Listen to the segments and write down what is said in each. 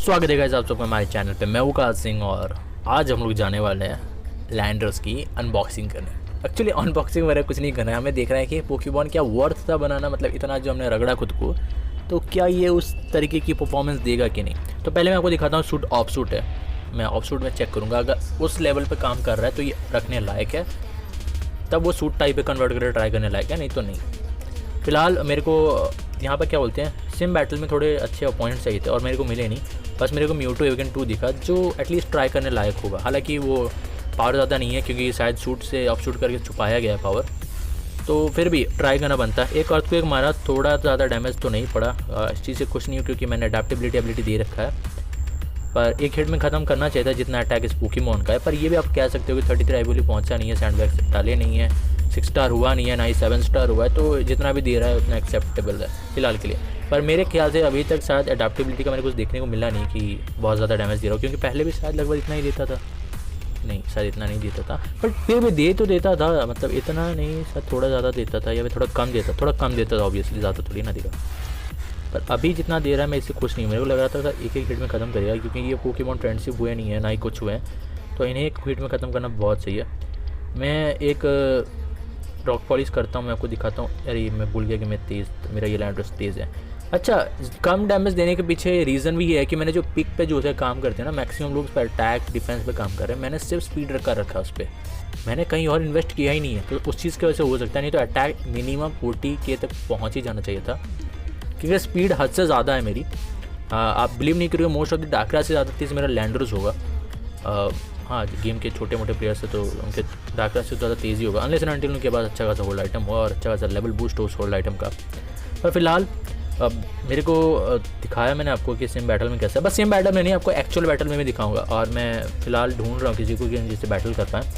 स्वागत है गाइस आप सबका हमारे चैनल पे। मैं वकार सिंह और आज हम लोग जाने वाले हैं लैंडर्स की अनबॉक्सिंग करने। एक्चुअली अनबॉक्सिंग वगैरह कुछ नहीं करना है, हमें देखना है कि पोकेमॉन क्या वर्थ था बनाना, मतलब इतना जो हमने रगड़ा खुद को, तो क्या ये उस तरीके की परफॉर्मेंस देगा कि नहीं। तो पहले मैं आपको दिखाता हूँ सूट। ऑफ सूट है, मैं ऑफ सूट में चेक करूँगा, अगर उस लेवल पर काम कर रहा है तो ये रखने लायक है, तब वो सूट टाइप पे कन्वर्ट करके ट्राई करने लायक है, नहीं तो नहीं। फ़िलहाल मेरे को यहाँ पर क्या बोलते हैं, सिम बैटल में थोड़े अच्छे अपॉइंट्स चाहिए थे और मेरे को मिले नहीं। बस मेरे को म्यूटो एवेगन 2 दिखा जो एटलीस्ट ट्राई करने लायक होगा। हालांकि वो पावर ज़्यादा नहीं है क्योंकि शायद शूट से ऑफ शूट करके छुपाया गया है पावर, तो फिर भी ट्राई करना बनता है। एक अर्थक्वेक मारा, थोड़ा ज़्यादा डैमेज तो नहीं पड़ा, इस चीज़ से खुश नहीं हूँ क्योंकि मैंने अडेप्टेबिलिटी एबिलिटी दे रखा है, पर एक हिट में ख़त्म करना चाहिए था जितना अटैक इस पोकेमॉन का है। पर ये भी आप कह सकते हो कि 33 आईवोली पहुँचा नहीं है, सैंडबैग डाले नहीं है, 6 स्टार हुआ नहीं है, ना ही 7 स्टार हुआ है, तो जितना भी दे रहा है उतना एक्सेप्टेबल है फिलहाल के लिए। पर मेरे ख्याल से अभी तक शायद अडेप्टेबिलिटी का मेरे कुछ देखने को मिला नहीं कि बहुत ज़्यादा डैमेज दे रहा हो, क्योंकि पहले भी शायद लगभग इतना ही देता था, नहीं शायद इतना नहीं देता था, बट फिर भी दे तो देता था, मतलब इतना नहीं, शायद थोड़ा ज़्यादा देता था या फिर थोड़ा कम देता था ऑब्वियसली, ज़्यादा थोड़ी ना देगा। पर अभी जितना दे रहा है मैं इससे खुश नहीं हूँ। मेरे को लग रहा था एक एक हिट में ख़त्म करेगा, क्योंकि ये पोकेमॉन फ्रेंडशिप हुए नहीं है, ना ही कुछ हुए हैं, तो इन्हें एक हिट में ख़त्म करना बहुत सही है। मैं एक रॉक पॉलिश करता हूँ, मैं आपको दिखाता हूँ। अरे मैं भूल गया कि मैं मेरा ये लैंडर्स तेज़ है। अच्छा, कम डैमेज देने के पीछे रीज़न भी ये है कि मैंने जो पिक पे जो है काम करते हैं ना, मैक्सिमम लोग उस पर अटैक डिफेंस पे काम कर रहे हैं, मैंने सिर्फ स्पीड रखा है उस पर, मैंने कहीं और इन्वेस्ट किया ही नहीं है, तो उस चीज़ की वजह से हो सकता है, नहीं तो अटैक मिनिमम 40 के तक पहुँच ही जाना चाहिए था, क्योंकि स्पीड हद से ज़्यादा है मेरी। आप बिलीव नहीं करोगे, मोस्ट ऑफ द डाकरा से ज़्यादा तेज़ मेरा लैंडर्स होगा। हाँ, गेम के छोटे मोटे प्लेयर्स है तो उनके डाकरा से ज़्यादा तेज़ी होगा, अनलेस एंड अनटिल उनके पास अच्छा खासा होल्ड आइटम हो और अच्छा खासा लेवल बूस्ट हो उस होल्ड आइटम का। पर फिलहाल अब मेरे को दिखाया मैंने आपको कि सिम बैटल में कैसा है, बस सिम बैटल में नहीं, आपको एक्चुअल बैटल में भी दिखाऊंगा। और मैं फ़िलहाल ढूंढ रहा हूँ किसी को जिससे बैटल कर पाएँ।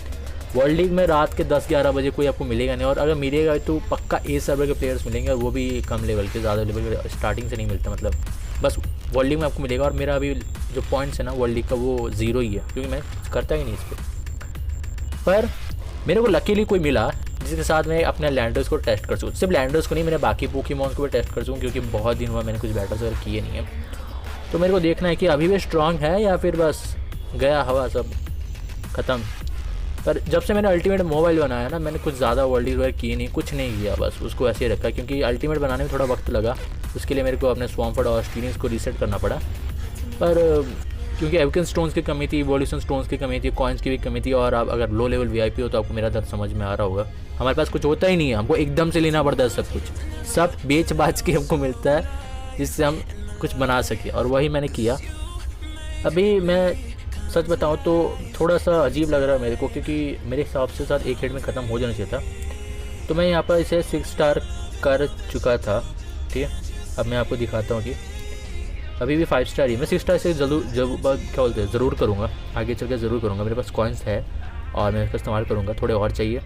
वर्ल्ड लीग में रात के 10-11 बजे कोई आपको मिलेगा नहीं, और अगर मिलेगा तो पक्का ए सर्वर के प्लेयर्स मिलेंगे, और वो भी कम लेवल के, ज़्यादा लेवल के स्टार्टिंग से नहीं मिलता, मतलब बस वर्ल्ड लीग में आपको मिलेगा। और मेरा अभी जो पॉइंट्स है ना वर्ल्ड लीग का, वो 0 ही है, क्योंकि मैं करता ही नहीं इस पर मेरे को लकीली कोई मिला जिसके साथ मैं अपने लैंडर्स को टेस्ट कर सकूँ। सिर्फ लैंडर्स को नहीं, मैंने बाकी पोकेमॉन्स को भी टेस्ट कर सकूँ, क्योंकि बहुत दिन हुआ मैंने कुछ बैटल्स वगैरह किए नहीं है, तो मेरे को देखना है कि अभी भी स्ट्रांग है या फिर बस गया हवा सब ख़त्म। पर जब से मैंने अल्टीमेट मोबाइल बनाया ना, मैंने कुछ ज़्यादा वर्ल्ड वगैरह किए नहीं, कुछ नहीं किया, बस उसको ऐसे ही रखा, क्योंकि अल्टीमेट बनाने में थोड़ा वक्त लगा, उसके लिए मेरे को अपने स्वॉम्फर्ड और एक्सपीरियंस को रीसेट करना पड़ा। पर क्योंकि एवोकन स्टोन्स की कमी थी, इवोल्यूशन स्टोन्स की कमी थी, कॉइन्स की भी कमी थी, और आप अगर लो लेवल वीआईपी हो तो आपको मेरा दर्द समझ में आ रहा होगा। हमारे पास कुछ होता ही नहीं है, हमको एकदम से लेना पड़ता है सब कुछ, सब बेच बाच के हमको मिलता है जिससे हम कुछ बना सकें, और वही मैंने किया। अभी मैं सच बताऊं तो थोड़ा सा अजीब लग रहा है मेरे को, क्योंकि मेरे हिसाब से साथ एक हिट में ख़त्म हो जाना चाहिए था, तो मैं यहाँ पर इसे 6 स्टार कर चुका था। ठीक है, अब मैं आपको दिखाता हूँ कि अभी भी 5 स्टार ही, मैं 6 स्टार से क्या बोलते हैं ज़रूर करूँगा, आगे चल के ज़रूर करूँगा। मेरे पास कॉइन्स है और मैं इसका इस्तेमाल करूँगा, थोड़े और चाहिए।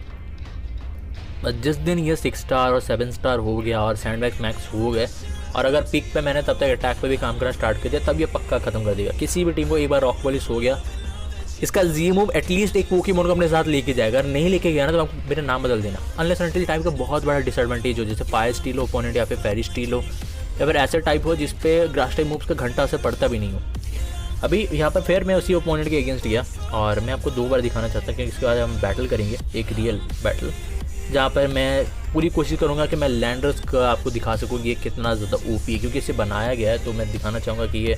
बस जिस दिन ये 6 स्टार और 7 स्टार हो गया और सैंडबैग मैक्स हो गए, और अगर पिक पे मैंने तब तक अटैक पे भी काम करना स्टार्ट कर दिया, तब ये पक्का ख़त्म कर देगा किसी भी टीम को। एक बार रॉक पॉलिश हो गया, इसका जी मूव एटलीस्ट एक पोकेमॉन को अपने साथ लेके जाएगा, अगर नहीं लेके गया ना तो आपको मेरा नाम बदल देना। अनलेस अनटिल टाइप का बहुत बड़ा डिसएडवांटेज हो, जैसे फायर स्टील हो ओपोनेंट, या फिर फेरी स्टील हो, या फिर ऐसे टाइप हो जिसपे ग्रास टाइप मूव्स का घंटा असर पड़ता भी नहीं हो। अभी यहाँ पर फिर मैं उसी ओपोनेंट के अगेंस्ट गया, और मैं आपको 2 बार दिखाना चाहता हूँ, क्योंकि इसके बाद हम बैटल करेंगे, एक रियल बैटल, जहाँ पर मैं पूरी कोशिश करूँगा कि मैं लैंडर्स का आपको दिखा सकूँ कि ये कितना ज़्यादा ओपी है, क्योंकि इसे बनाया गया है, तो मैं दिखाना चाहूँगा कि ये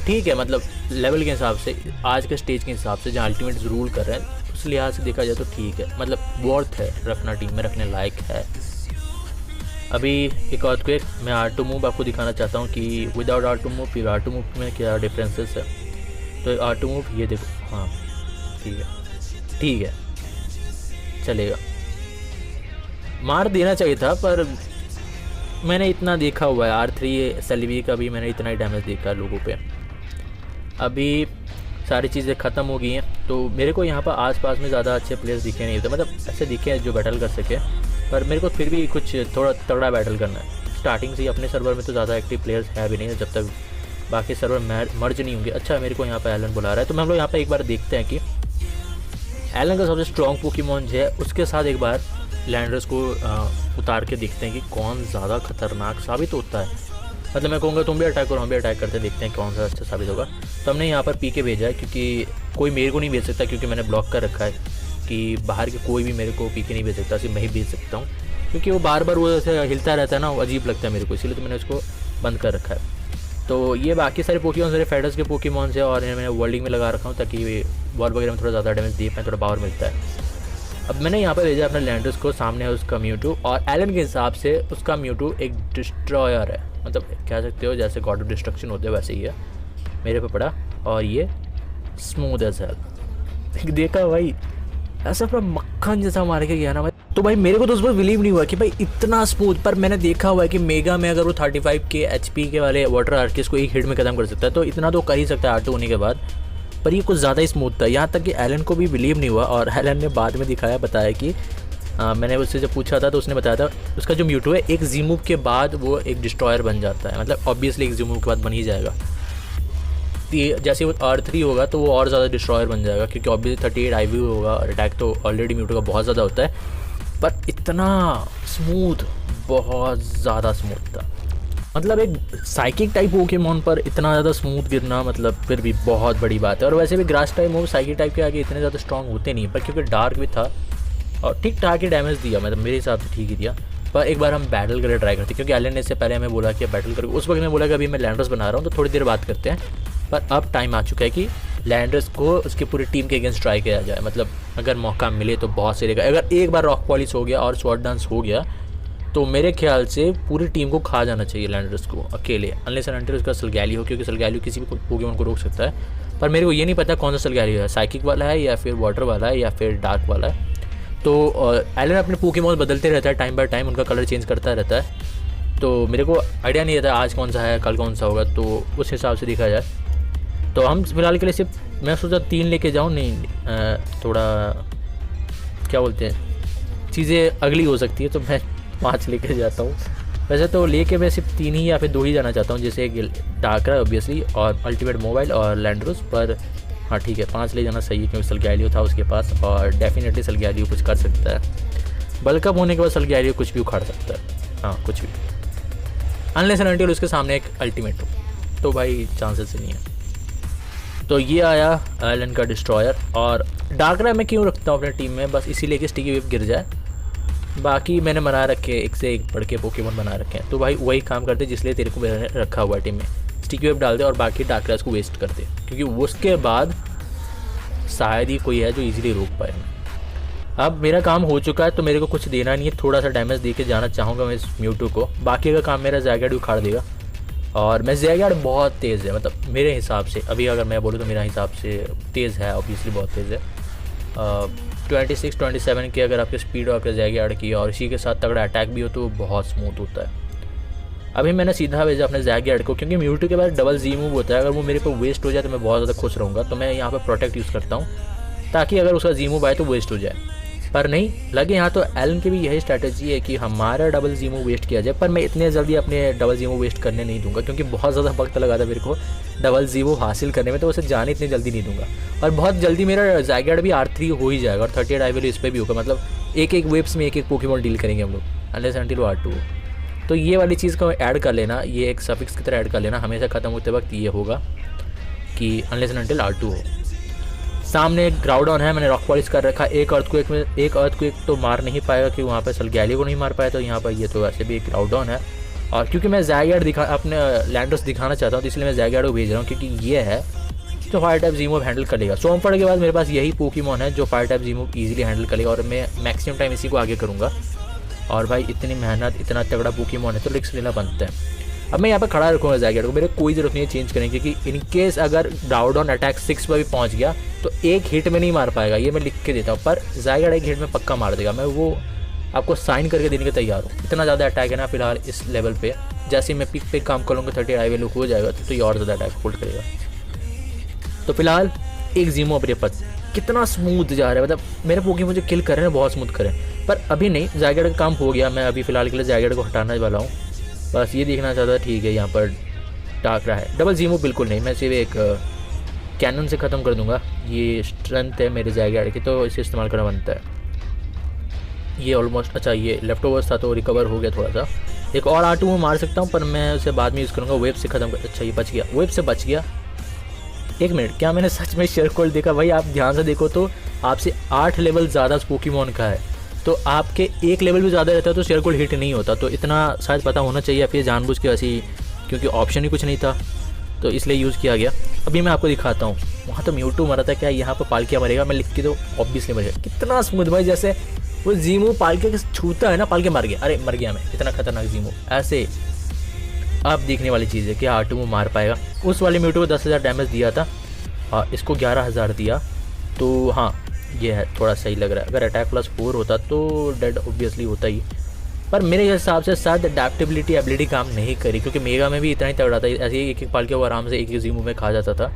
ठीक है, मतलब लेवल के हिसाब से, आज के स्टेज के हिसाब से, जहाँ अल्टीमेट रूल कर रहे हैं, उस लिहाज से देखा जाए तो ठीक है, मतलब वर्थ है रखना, टीम में रखने लायक है। अभी एक और क्विक मैं R2 मूव आपको दिखाना चाहता हूँ कि विदाउट R2 मूव फिर R2 मूव में क्या डिफरेंसेस है। तो R2 मूव ये देखो, हाँ ठीक है चलेगा, मार देना चाहिए था, पर मैंने इतना देखा हुआ है R3 सेल्वी का भी मैंने इतना ही डैमेज देखा लोगों पे। अभी सारी चीज़ें ख़त्म हो गई हैं, तो मेरे को यहाँ पर आसपास में ज़्यादा अच्छे प्लेयर्स दिखे नहीं होते, मतलब ऐसे दिखे हैं जो बैटल कर सके, पर मेरे को फिर भी कुछ थोड़ा तगड़ा बैटल करना है। स्टार्टिंग से ही अपने सर्वर में तो ज़्यादा एक्टिव प्लेयर्स है भी नहीं है, जब तक बाकी सर्वर मर्ज नहीं होंगे। अच्छा, मेरे को यहाँ पर एलन बुला रहा है, तो हम लोग यहाँ पर एक बार देखते हैं कि एलन का सबसे स्ट्रॉन्ग पोकेमॉन जो है उसके साथ एक बार लैंडर्स को उतार के देखते हैं कि कौन ज़्यादा खतरनाक साबित होता है। मतलब मैं कहूँगा तुम भी अटैक करो, हम भी अटैक करते देखते हैं कौन सा अच्छा साबित होगा। तो हमने यहाँ पर पी के भेजा है, क्योंकि कोई मेरे को नहीं भेज सकता, क्योंकि मैंने ब्लॉक कर रखा है कि बाहर के कोई भी मेरे को पी के नहीं भेज सकता, सिर्फ मैं ही भेज सकता हूँ, क्योंकि वो बार बार वो ऐसे हिलता रहता है ना, वो अजीब लगता है मेरे को, इसीलिए तो मैंने उसको बंद कर रखा है। तो ये बाकी सारे पोकेमॉन सारे फेडर्स के पोकेमॉन से, और मैंने वर्ल्डिंग में लगा रखा हूँ ताकि बॉल वगैरह में थोड़ा ज़्यादा डैमेज दे पाए, थोड़ा पावर मिलता है। अब मैंने यहाँ पर भेजा अपना लैंडर्स को, सामने है उसका म्यूटू, और एलन के हिसाब से उसका म्यूटू एक डिस्ट्रॉयर है, मतलब कह सकते हो जैसे गॉड ऑफ डिस्ट्रक्शन होते हैं वैसे ही है मेरे पे पड़ा, और ये स्मूथ एज हेल। देखा भाई ऐसा पूरा मक्खन जैसा मार के गया ना भाई, तो भाई मेरे को तो उस पर बिलीव नहीं हुआ कि भाई इतना स्मूथ। पर मैंने देखा हुआ है कि मेगा में अगर वो 35 के HP के वाले वाटर आर्किस को एक हिट में ख़त्म कर सकता है, तो इतना तो कर ही सकता है R2 होने के बाद। पर ये कुछ ज़्यादा ही स्मूथ था, यहाँ तक कि एलन को भी बिलीव नहीं हुआ, और एलन ने बाद में दिखाया, बताया कि मैंने उससे जब पूछा था तो उसने बताया था उसका जो म्यूटू है एक जी मूव के बाद वो एक डिस्ट्रॉयर बन जाता है, मतलब ऑब्वियसली एक जी मूव के बाद बन ही जाएगा। जैसे वो R3 होगा तो वो और ज़्यादा डिस्ट्रॉयर बन जाएगा, क्योंकि ऑब्वियसली 38 IV होगा, और अटैक तो ऑलरेडी म्यूटू का बहुत ज़्यादा होता है, पर इतना स्मूथ, बहुत ज़्यादा स्मूथ था। मतलब एक साइकिक टाइप पोकेमॉन पर इतना ज़्यादा स्मूथ गिरना मतलब फिर भी बहुत बड़ी बात है। और वैसे भी grass type move psychic type के आगे इतने ज़्यादा स्ट्रॉन्ग होते नहीं, पर क्योंकि डार्क भी था और ठीक ठाक ही डैमेज दिया, मतलब मेरे हिसाब से ठीक ही दिया। पर एक बार हम बैटल करके ट्राई करते, क्योंकि एलन ने इससे पहले हमें बोला कि बैटल करो, उस वक्त मैं बोला कि अभी मैं लैंडर्स बना रहा हूँ तो थोड़ी देर बात करते हैं। पर अब टाइम आ चुका है कि लैंडर्स को उसकी पूरी टीम के अगेंस्ट ट्राई किया जाए, मतलब अगर मौका मिले तो बहुत सही रहेगा। अगर एक बार रॉक पॉलिश हो गया और स्वॉर्ड डांस हो गया तो मेरे ख्याल से पूरी टीम को खा जाना चाहिए लैंडर्स को अकेले, अनलेस एंड अनटिल उसका सलगैली हो, क्योंकि सलगैली किसी भी पोकेमॉन को रोक सकता है। पर मेरे को ये नहीं पता कौन सा सलगैली है, साइकिक वाला है या फिर वाटर वाला है या फिर डार्क वाला है। तो एलन अपने पोकेमॉन बदलते रहता है, टाइम बाय टाइम उनका कलर चेंज करता रहता है, तो मेरे को आइडिया नहीं रहता आज कौन सा है कल कौन सा होगा, तो उस हिसाब से देखा जाए तो हम फिलहाल के लिए सिर्फ मैं सोचा 3 लेके जाऊँ, नहीं थोड़ा क्या बोलते हैं चीज़ें अगली हो सकती है, तो मैं 5 लेके जाता हूँ। वैसे तो लेके मैं सिर्फ 3 ही या फिर 2 ही जाना चाहता हूँ, जैसे डाकरा ऑब्वियसली और अल्टीमेट मोबाइल और लैंडरोस। पर हाँ ठीक है 5 ले जाना सही है, क्योंकि सलगैलियो था उसके पास और डेफिनेटली सलगैलियो कुछ कर सकता है। बल्कअप होने के बाद सलगैलियो कुछ भी उखाड़ सकता है, हाँ कुछ भी, अनलेस एंड अनटिल उसके सामने एक अल्टीमेट हो, तो भाई चांसेस ही नहीं है। तो ये आया एलन का डिस्ट्रॉयर, और डाकरा मैं क्यों रखता हूँ अपने टीम में, बस इसीलिए कि स्टिकी वेव गिर जाए। बाकी मैंने बना रखे एक से एक बढ़ के पोकेमॉन बना रखे हैं, तो भाई वही काम करते जिसलिए तेरे को मैंने रखा हुआ है टीम में। स्टिकी वेव डाल दे और बाकी डाकरास को वेस्ट कर दे, क्योंकि उसके बाद शायद ही कोई है जो इजीली रोक पाए। अब मेरा काम हो चुका है तो मेरे को कुछ देना नहीं है, थोड़ा सा डैमेज दे के जाना चाहूँगा मैं इस म्यूटू को, बाकी का काम मेरा ज़ैगार्ड उखाड़ देगा। और मैं ज़ैगार्ड बहुत तेज़ है, मतलब मेरे हिसाब से अभी अगर मैं बोलूँ तो मेरा हिसाब से तेज़ है, ऑब्वियसली बहुत तेज़ है। 26-27 की अगर आपकी स्पीड और आपके ज़ैगार्ड की और इसी के साथ तगड़ा अटैक भी हो तो बहुत स्मूथ होता है। अभी मैंने सीधा भेजा अपने ज़ैगार्ड को, क्योंकि म्यूटू के बाद डबल जी मूव होता है, अगर वो मेरे पे वेस्ट हो जाए तो मैं बहुत ज़्यादा खुश रहूँगा, तो मैं यहाँ पर प्रोटेक्ट यूज़ करता हूँ ताकि अगर उसका जी मूव आए तो वेस्ट हो जाए। पर नहीं लगे यहाँ तो एलन की भी यही स्ट्रैटेजी है कि हमारा डबल जी मूव वेस्ट किया जाए, पर मैं इतने जल्दी अपने डबल जी मूव वेस्ट करने नहीं दूंगा, क्योंकि बहुत ज़्यादा वक्त लगा था मेरे को डबल जी मूव हासिल करने में, तो उसे जाने इतनी जल्दी नहीं दूंगा। और बहुत जल्दी मेरा ज़ैगार्ड भी R3 हो ही जाएगा और 38 IV इस पर भी होगा, मतलब एक एक वेव्स में एक एक पोकेमॉन डील करेंगे हम लोग, अनलेस अनटिल वो R2। तो ये वाली चीज़ को ऐड कर लेना, ये एक सफिक्स की तरह ऐड कर लेना, हमेशा ख़त्म होते वक्त ये होगा कि अनलेस अनटिल R2 हो। सामने एक ग्राउडॉन है, मैंने रॉक पॉलिश कर रखा, एक अर्थक्वेक तो मार नहीं पाएगा कि वहाँ पर सलगैलियो को नहीं मार पाया, तो यहाँ पर ये तो वैसे भी एक ग्राउडॉन है। और क्योंकि मैं ज़ैगार्ड अपने लैंडर्स दिखाना चाहता हूँ, तो इसलिए मैं ज़ैगार्ड को भेज रहा हूँ, क्योंकि ये है जो फायर टाइप जी मूव हैंडल कर लेगा। सोमफड़ के बाद मेरे पास यही पोकेमॉन है जो फायर टाइप जी मूव ईजिली हैंडल कर लेगा, और मैं मैक्सिमम टाइम इसी को आगे करूँगा। और भाई इतनी मेहनत, इतना तगड़ा पोकेमॉन है तो रिस्क लेना बनता है। अब मैं यहाँ पर खड़ा रखूँगा ज़ैगार्ड को, मेरे कोई ज़रूरत नहीं है चेंज करने की, क्योंकि इनकेस अगर ग्राउडॉन अटैक 6 पर भी पहुँच गया तो एक हिट में नहीं मार पाएगा, ये मैं लिख के देता हूँ, पर ज़ैगार्ड एक हिट में पक्का मार देगा। मैं वो आपको साइन करके देने के तैयार हूँ, इतना ज़्यादा अटैक है ना फिलहाल इस लेवल पे। जैसे ही मैं पिक पे काम करूँगा 38 IV हो जाएगा तो ये और ज़्यादा अटैक होल्ड करेगा। तो फिलहाल एक जीमो अपने पास कितना स्मूथ जा रहा है, मतलब मेरे पोकेमॉन मुझे किल कर रहे हैं, बहुत स्मूथ करें, पर अभी नहीं, ज़ैगार्ड का काम हो गया। मैं अभी फ़िलहाल के लिए ज़ैगार्ड को हटाने वाला हूँ, बस ये देखना चाहता ठीक है यहाँ पर डाकरा है। डबल जी मूव बिल्कुल नहीं, मैं सिर्फ एक कैनन से ख़त्म कर दूंगा। ये स्ट्रेंथ है मेरे ज़ैगार्ड की, तो इसे इस्तेमाल करना बनता है। ये ऑलमोस्ट अच्छा ये लेफ्ट ओवर्स था तो रिकवर हो गया थोड़ा सा, एक और R2 में मार सकता हूँ, पर मैं उसे बाद में यूज़ करूँगा। वेब से ख़त्म कर, अच्छा ये बच गया, वेब से बच गया। एक मिनट, क्या मैंने सच में शेयर कोल्ड देखा? भाई आप ध्यान से देखो तो आपसे 8 लेवल ज़्यादा पोकेमॉन का है, तो आपके 1 लेवल भी ज़्यादा रहता है तो शेयर कोल्ड हिट नहीं होता। तो इतना शायद पता होना चाहिए, फिर जानबूझ के ऐसी, क्योंकि ऑप्शन ही कुछ नहीं था तो इसलिए यूज़ किया गया। अभी मैं आपको दिखाता हूँ, वहाँ तो म्यूटू मरा था, क्या यहाँ पर पालकिया मरेगा? मैं लिख के तो ऑब्वियसली मरेगा। कितना स्मूथ भाई, जैसे वो जीमू पालके छूता है ना, पालके मर गया, अरे मर गया मैं। इतना खतरनाक जीमू, ऐसे अब देखने वाली चीज़ है कि R2 मार पाएगा। उस वाले म्यूटू को 10,000 डैमेज दिया था और इसको 11,000 दिया, तो हाँ ये है, थोड़ा सही लग रहा है। अगर अटैक +4 होता तो डेड ऑब्वियसली होता ही, पर मेरे हिसाब से शायद अडेप्टेबिलिटी एबिलिटी काम नहीं करी, क्योंकि मेगा में भी इतना ही तगड़ा था, ऐसे ही एक पालके वो आराम से एक जीमू में खा जाता था।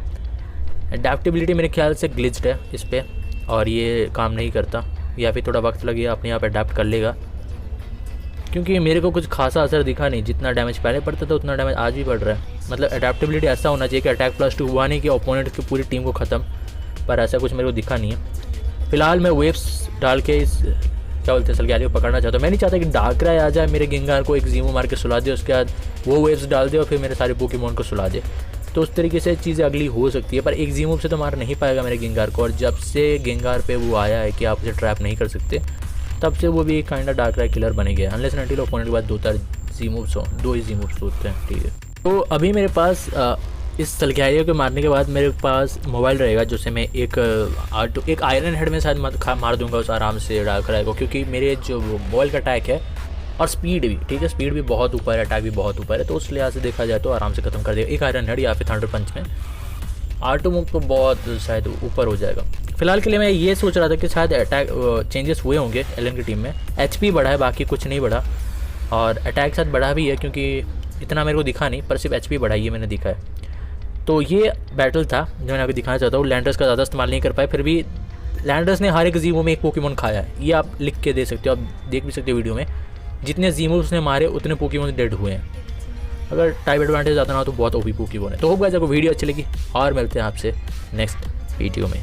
अडेप्टेबिलिटी मेरे ख्याल से ग्लिच्ड है इस पर और ये काम नहीं करता, या फिर थोड़ा वक्त लगेगा, अपने आप अडेप्ट कर लेगा। क्योंकि मेरे को कुछ खासा असर दिखा नहीं, जितना डैमेज पहले पड़ता था उतना डैमेज आज भी बढ़ रहा है। मतलब अडेप्टेबिलिटी ऐसा होना चाहिए कि अटैक +2 हुआ नहीं कि ओपोनेंट की पूरी टीम को ख़त्म, पर ऐसा कुछ मेरे को दिखा नहीं है। फिलहाल मैं वेव्स डाल के इस क्या बोलते हैं सलग्यारी को पकड़ना चाहता हूँ। मैं नहीं चाहता कि डार्कराय आ जाए मेरे गेंगार को एक जीमो मार के सुला दे, उसके बाद वो वेव्स डाल दे और फिर मेरे सारे पोकेमॉन को सुला दे। तो उस तरीके से चीज़ें अगली हो सकती है, पर एक जीमो से तो मार नहीं पाएगा मेरे गेंगार को। और जब से गेंगार पे वो आया है कि आप उसे ट्रैप नहीं कर सकते, तब से वो भी एक काइंड ऑफ डार्कराय किलर बने गया। अनलेस एंड अनटिल ओपोनेंट के बाद 2 ही जीमूव्स होते हैं, ठीक है। तो अभी मेरे पास इस सलग्यारियों को मारने के बाद मेरे पास मोबाइल रहेगा, जिससे मैं एक आयरन हेड में शायद मार दूंगा उस आराम से डार्कराय को, क्योंकि मेरे जो मोबाइल का अटैक है और स्पीड भी, ठीक है, स्पीड भी बहुत ऊपर है, अटैक भी बहुत ऊपर है, तो उस लिहाज से देखा जाए तो आराम से ख़त्म कर देगा एक आयरन हेड या फिर थंडर पंच में। R2 मूव तो बहुत शायद ऊपर हो जाएगा। फिलहाल के लिए मैं ये सोच रहा था कि शायद अटैक चेंजेस हुए होंगे एलन की टीम में। HP बढ़ा है, बाकी कुछ नहीं बढ़ा, और अटैक शायद बढ़ा भी है, क्योंकि इतना मेरे को दिखा नहीं, पर सिर्फ HP बढ़ा, ये मैंने दिखा है। तो ये बैटल था जो मैंने आपको दिखाना चाहता हूँ। लैंडर्स का ज़्यादा इस्तेमाल नहीं कर पाए, फिर भी लैंडर्स ने हर एक जीमो में एक पोकेमॉन खाया है, ये आप लिख के दे सकते हो, आप देख भी सकते हो वीडियो में। जितने जीमो उसने मारे उतने पोकेमॉन डेड हुए हैं। अगर टाइप एडवांटेज आता ना हो तो बहुत ओपी पोकेमॉन है। तो होप गाइस आपको वीडियो अच्छी लगी, और मिलते हैं आपसे नेक्स्ट वीडियो में।